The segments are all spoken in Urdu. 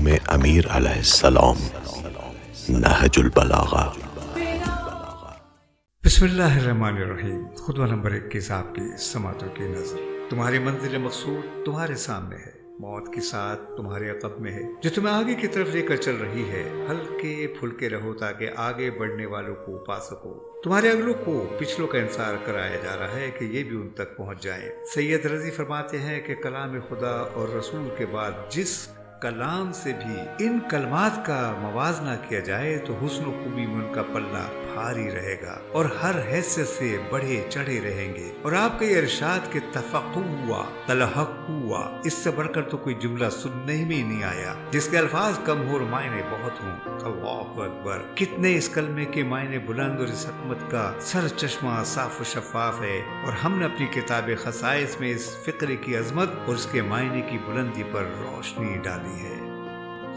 قوم امیر علیہ السلام، نہج البلاغہ۔ بسم اللہ الرحمن الرحیم۔ خطبہ نمبر 21 آپ کی سماعتوں کی نظر۔ تمہاری منزل مقصود تمہارے سامنے ہے، موت کے ساتھ تمہارے عقب میں ہے، جو تمہیں آگے کی طرف لے کر چل رہی ہے۔ ہلکے پھلکے رہو تاکہ آگے بڑھنے والوں کو پا سکو۔ تمہارے اگلوں کو پچھلوں کا انتظار کرایا جا رہا ہے کہ یہ بھی ان تک پہنچ جائیں۔ سید رضی فرماتے ہیں کہ کلام خدا اور رسول کے بعد جس کلام سے بھی ان کلمات کا موازنہ کیا جائے تو حسن و خوبی میں ان کا پلہ بھاری رہے گا اور ہر حیثیت سے بڑھے چڑھے رہیں گے۔ اور آپ کا یہ ارشاد کہ تفقوا تلحقوا، اس سے بڑھ کر تو کوئی جملہ سننے میں نہیں آیا جس کے الفاظ کم ہو اور معنی بہت ہوں۔ اللہ اکبر! کتنے اس کلمے کے معنی بلند اور اس حکمت کا سر چشمہ صاف و شفاف ہے، اور ہم نے اپنی کتاب خصائص میں اس فقرے کی عظمت اور اس کے معنی کی بلندی پر روشنی ڈالی ہے۔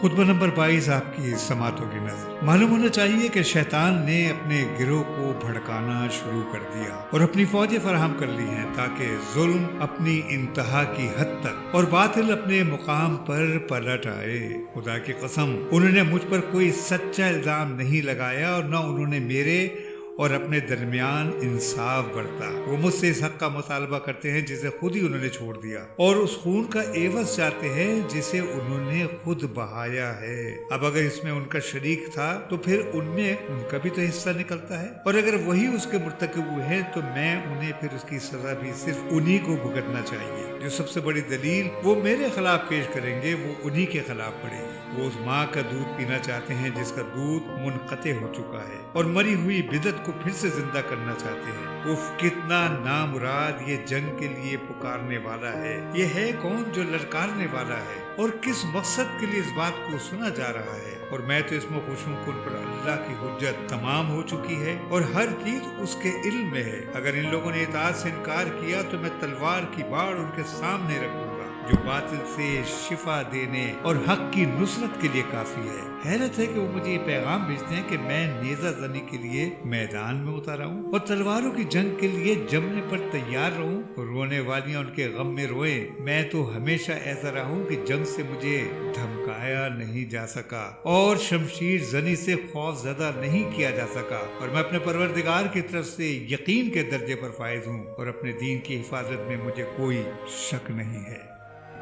خطبہ نمبر 22 آپ کی سماعتوں کی نظر۔ معلوم ہونا چاہیے کہ شیطان نے اپنے گروہ کو بھڑکانا شروع کر دیا اور اپنی فوجیں فراہم کر لی ہیں تاکہ ظلم اپنی انتہا کی حد تک اور باطل اپنے مقام پر پلٹ آئے۔ خدا کی قسم، انہوں نے مجھ پر کوئی سچا الزام نہیں لگایا اور نہ انہوں نے میرے اور اپنے درمیان انصاف برتا۔ وہ مجھ سے اس حق کا مطالبہ کرتے ہیں جسے خود ہی انہوں نے چھوڑ دیا، اور اس خون کا عوض چاہتے ہیں جسے انہوں نے خود بہایا ہے۔ اب اگر اس میں ان کا شریک تھا تو پھر ان میں ان کا بھی تو حصہ نکلتا ہے، اور اگر وہی اس کے مرتکب ہوئے ہیں تو میں انہیں پھر اس کی سزا بھی صرف انہی کو بھگتنا چاہیے۔ جو سب سے بڑی دلیل وہ میرے خلاف پیش کریں گے وہ انہی کے خلاف پڑے گی۔ وہ اس ماں کا دودھ پینا چاہتے ہیں جس کا دودھ منقطع ہو چکا ہے، اور مری ہوئی بدعت کو پھر سے زندہ کرنا چاہتے ہیں۔ اف، کتنا نامراد یہ جنگ کے لیے پکارنے والا ہے۔ یہ ہے کون جو للکارنے والا ہے، اور کس مقصد کے لیے اس بات کو سنا جا رہا ہے؟ اور میں تو اس میں خوش ہوں کہ ان پر اللہ کی حجت تمام ہو چکی ہے اور ہر چیز اس کے علم میں ہے۔ اگر ان لوگوں نے اطاعت سے انکار کیا تو میں تلوار کی باڑ ان کے سامنے رکھوں گا، جو باطل سے شفا دینے اور حق کی نصرت کے لیے کافی ہے۔ حیرت ہے کہ وہ مجھے یہ پیغام بھیجتے ہیں کہ میں نیزہ زنی کے لیے میدان میں اترا ہوں اور تلواروں کی جنگ کے لیے جمنے پر تیار رہوں، اور رونے والیاں ان کے غم میں روئیں۔ میں تو ہمیشہ ایسا رہا ہوں کہ جنگ سے مجھے دھمکایا نہیں جا سکا اور شمشیر زنی سے خوف زدہ نہیں کیا جا سکا، اور میں اپنے پروردگار کی طرف سے یقین کے درجے پر فائز ہوں، اور اپنے دین کی حفاظت میں مجھے کوئی شک نہیں ہے۔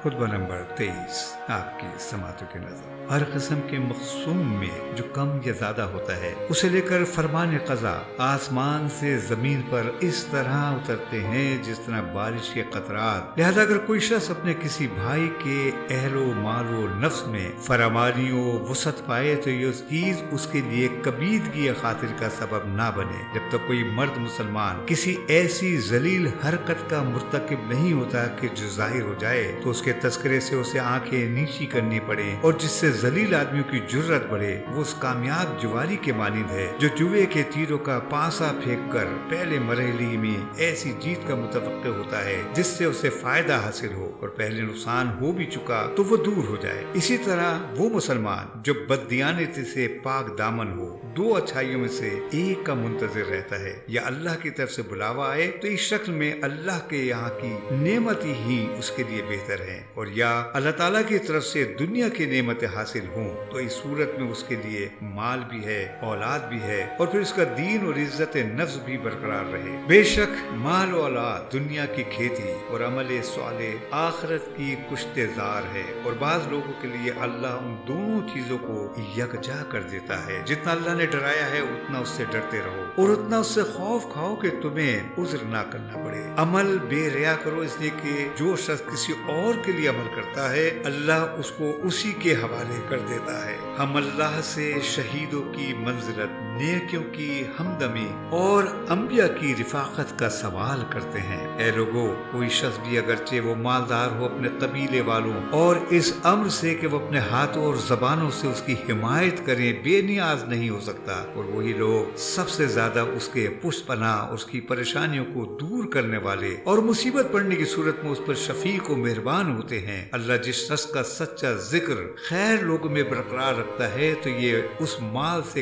خطبہ نمبر 23 آپ کی سماعتوں کی نظر۔ ہر قسم کے مقسوم میں جو کم یا زیادہ ہوتا ہے اسے لے کر فرمان قضا آسمان سے زمین پر اس طرح اترتے ہیں جس طرح بارش کے قطرات۔ لہذا اگر کوئی شخص اپنے کسی بھائی کے اہل و مال و نفس میں فراوانی و وسعت پائے تو یہ چیز اس کے لیے کبیدگی خاطر کا سبب نہ بنے۔ جب تک کوئی مرد مسلمان کسی ایسی ذلیل حرکت کا مرتکب نہیں ہوتا کہ جو ظاہر ہو جائے تو اس کے تذکرے سے اسے آنکھیں نیچی کرنی پڑے، اور جس سے ذلیل آدمیوں کی جرت بڑھے، وہ اس کامیاب جواری کے مانند ہے جو جوئے کے تیروں کا پانسا پھینک کر پہلے مرحلے میں ایسی جیت کا متوقع ہوتا ہے جس سے اسے فائدہ حاصل ہو، اور پہلے نقصان ہو بھی چکا تو وہ دور ہو جائے۔ اسی طرح وہ مسلمان جو بددیانتی سے پاک دامن ہو، دو اچھائیوں میں سے ایک کا منتظر رہتا ہے، یا اللہ کی طرف سے بلاوا آئے تو اس شکل میں اللہ کے یہاں کی نعمت ہی اس کے لیے بہتر ہے، اور یا اللہ تعالیٰ کی طرف سے دنیا کی نعمتیں حاصل ہوں تو اس صورت میں اس کے لیے مال بھی ہے، اولاد بھی ہے، اور پھر اس کا دین اور عزت نفس بھی برقرار رہے۔ بے شک مال و اولاد دنیا کی کھیتی اور عمل صالح آخرت کی کشتے زار ہے، اور بعض لوگوں کے لیے اللہ ان دونوں چیزوں کو یکجا کر دیتا ہے۔ جتنا اللہ نے ڈرایا ہے اتنا اس سے ڈرتے رہو، اور اتنا اس سے خوف کھاؤ کہ تمہیں عذر نہ کرنا پڑے۔ عمل بے ریا کرو، اس لیے کہ جو شخص کسی اور کے لیے عمل کرتا ہے اللہ اس کو اسی کے حوالے کر دیتا ہے۔ ہم اللہ سے شہیدوں کی منزلت، نیکیوں کی ہمدمی اور انبیاء کی رفاقت کا سوال کرتے ہیں۔ اے لوگو، کوئی شخص بھی اگرچہ وہ مالدار ہو اپنے قبیلے والوں اور اس امر سے کہ وہ اپنے ہاتھوں اور زبانوں سے اس کی حمایت کریں بے نیاز نہیں ہو سکتا، اور وہی لوگ سب سے زیادہ اس کے پشت پناہ، اس کی پریشانیوں کو دور کرنے والے اور مصیبت پڑنے کی صورت میں اس پر شفیق و مہربان ہوتے ہیں۔ اللہ جس شخص کا سچا ذکر خیر لوگوں میں برقرار رکھتا ہے تو یہ اس مال سے